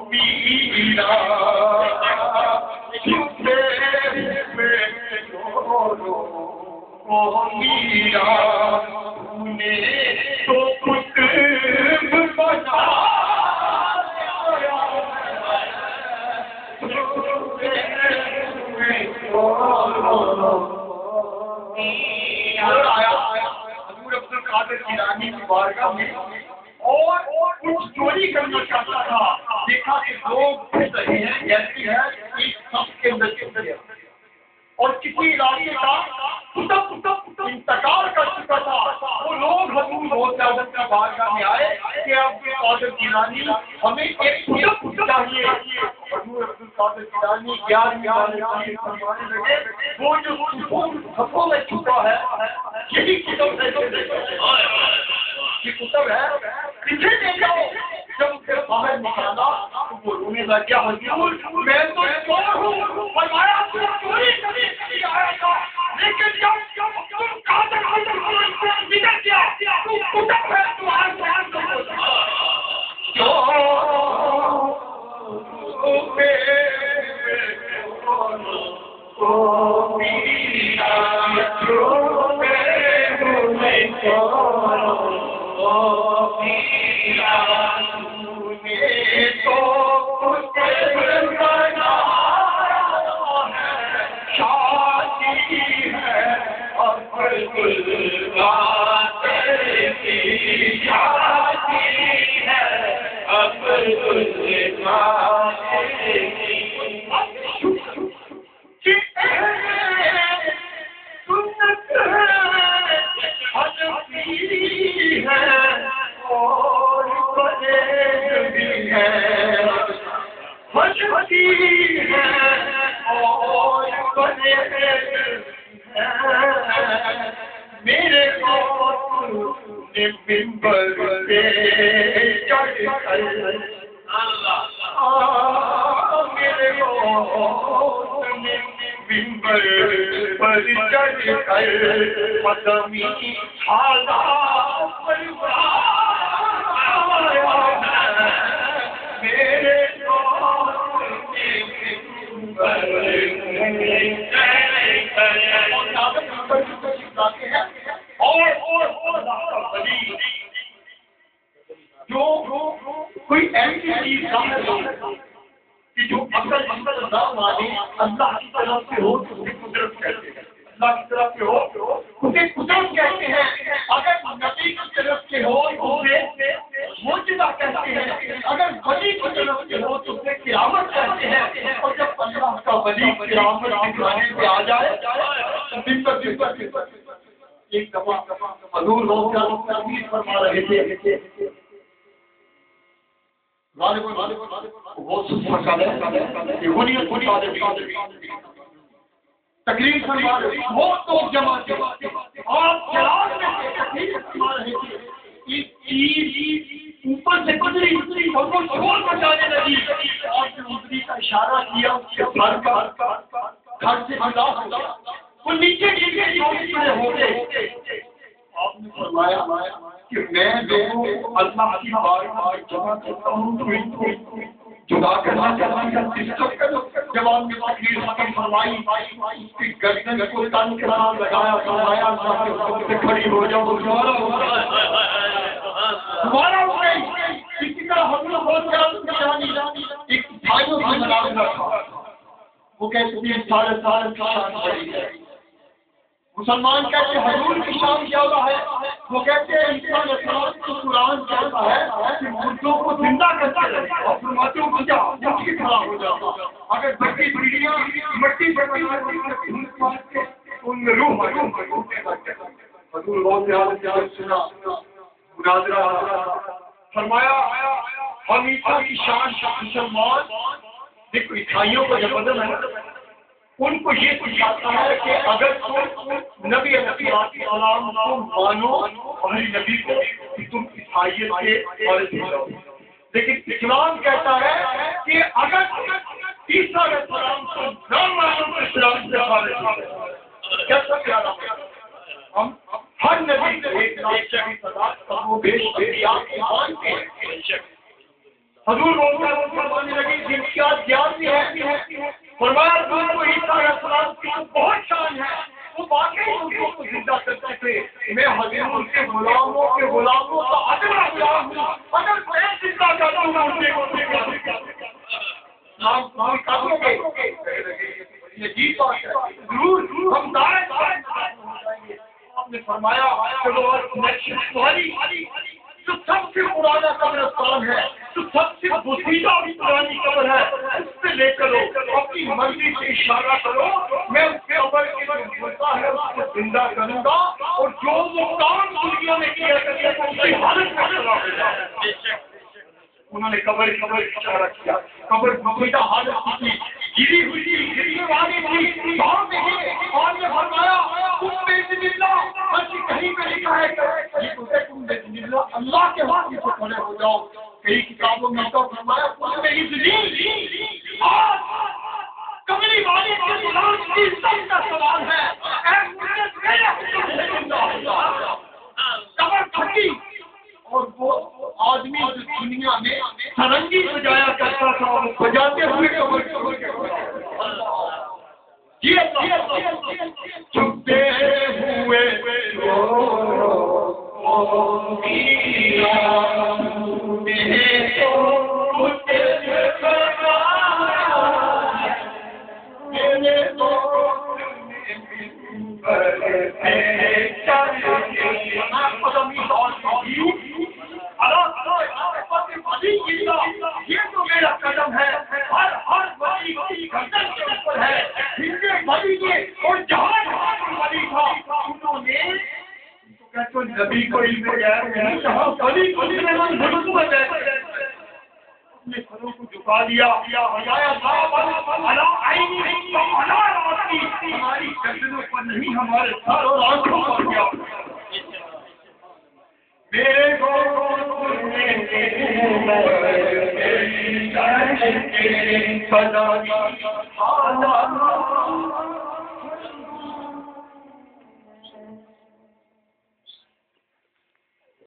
میرا میرا نے تو قطب بنا حضور عبد القادر جیلانی کی بارگاہ میں اور کچھ چوری کرنا چاہتا تھا. دیکھا کہ لوگ پھر رہے ہیں جیسے ہے ایک سب کے اندر اور کسی علاقے کا انتقال کر چکا تھا. وہ لوگ حضور غوث اعظم کی بارگاہ میں آئے کہ عبد القادر جیلانی ہمیں ایک چاہیے. حضور عبد القادر جیلانی 11ویں فرمانے لگے وہ جو خطوں میں چھپا ہے یہی کتب ہے. یہ کتب ہے پیچھے لے جاؤ. جب اسے باہر نکالا تو وہ رونے لگا کیا حضور میں تو چور ہوں. فرمایا تو چوری کبھی آیا تھا لیکن جب تم قادر نکل گیا تو کتب ہے تمہارے تقریر فرما رہے بہت لوگ جمع تھے. آپ جلال میں فرما رہے تھے. ایک چیز اوپر سے گزری اور وہ شور مچانے لگی. آپ نے انگلی کا اشارہ کیا اس کے گھر سے جدا ہو گیا. وہ نیچے ہو گئے. آپ نے فرمایا کہ میں لوگوں کو اللہ کی بارگاہ میں جمع کرتا ہوں تو ان کو جدا کرنا چاہتا ہوں. جب آپ نے تقریر ختم فرمائی اس کی گردن کو تن کے ساتھ لگایا. فرمایا اللہ کے حکم سے کھڑی ہو جاؤ. دوبارہ ہو گئی. اسی طرح حضور غوث اعظم جیلانی ایک بھائیوں سے ملازمہ تھا. وہ کہتے ہیں 3.5 کی شان بڑی ہے. مسلمان کہتے ہیں حضور کی شان زیادہ ہے. وہ کہتے ہیں انسان اسلام کو قرآن کہتا ہے کہ مردوں کو زندہ کرتا ہے اور فرماتے ہو جا اٹھ کے کھڑا ہو جا. اگر بڑی بڑیاں مٹی پر بنا ان میں روح حضور غوث اعظم سنا مناظرہ فرمایا ہمیشہ کی شان مسلمان دیکھو عیسائیوں کو جو بدل ہے ان کو یہ سکھاتا ہے کہ اگر نبی علیہ السلام کو مانو اور نبی کو تم عیسائیت کے خارج ہو جاؤ. لیکن اسلام کہتا ہے کہ اگر عیسیٰ علیہ السلام کو نہ مانو تو اسلام سے خارج ہو جاؤ. کیسا پیارا ہم ہر نبی ایک نام سے بھی سزا وہ بیش انبیاء کو مانتے ہیں. حضور روز کا فرمانے لگے جن کی آج جان بھی ہے فرمایا تم کو عیسیٰ علیہ السلام کی بہت شان ہے، وہ واقعی ان کو زندہ کرتے تھے، میں حضور کے غلاموں کا ادنا غلام ہوں، اگر میں زندہ کر دوں نام کر دو گے یہ جی بات ہے، ضرور ہم دائیں آپ نے فرمایا چلو تمہاری جو سب سے پرانا قبرستان ہے، جو سب سے بسیدہ بھی پرانی قبر ہے، اس سے لے کرو اپنی مرضی سے اشارہ کرو، میں اس کے قبر کی جو ہوتا ہے اس کو زندہ کروں گا، اور جو وہ کام دنیا میں کیا کرتے ہیں اس کی حالت میں چلا ہوگا۔ انہوں نے قبر اشارہ کیا، قبر بسیدہ حالت کی گری ہوئی تھی، گرنے والی تھی، باہر نہیں، اور یہ فرمایا تم بے اللہ بلکہ کہیں پہ لکھا ہے یہ تو ہے تم بے اللہ اللہ کے حکم سے کھڑے ہو جاؤ، کئی کتابوں میں تو فرمایا تم بے اللہ آج کملی والے کے غلام کی عزت کا سوال ہے، اے مجھے میرے حکم سے زندہ ہو جاؤ۔ قبر پھٹی اور وہ آدمی جو دنیا میں سرنگی بجایا کرتا تھا وہ بجاتے ہوئے قبر کے چھپتے ہوئے یہ تو میرا قدم ہے، ہر ولی کی گردن کے اوپر ہے، ہندے ولی نے اور جہان ولی تھا، انہوں نے کہتے نبی کو علم غیب جہاں ولی کو علم نبوت ہے، اپنے سروں کو جھکا دیا، بجایا ہماری گردنوں پر نہیں ہمارے سر اور آنکھوں پر کیا میرے کو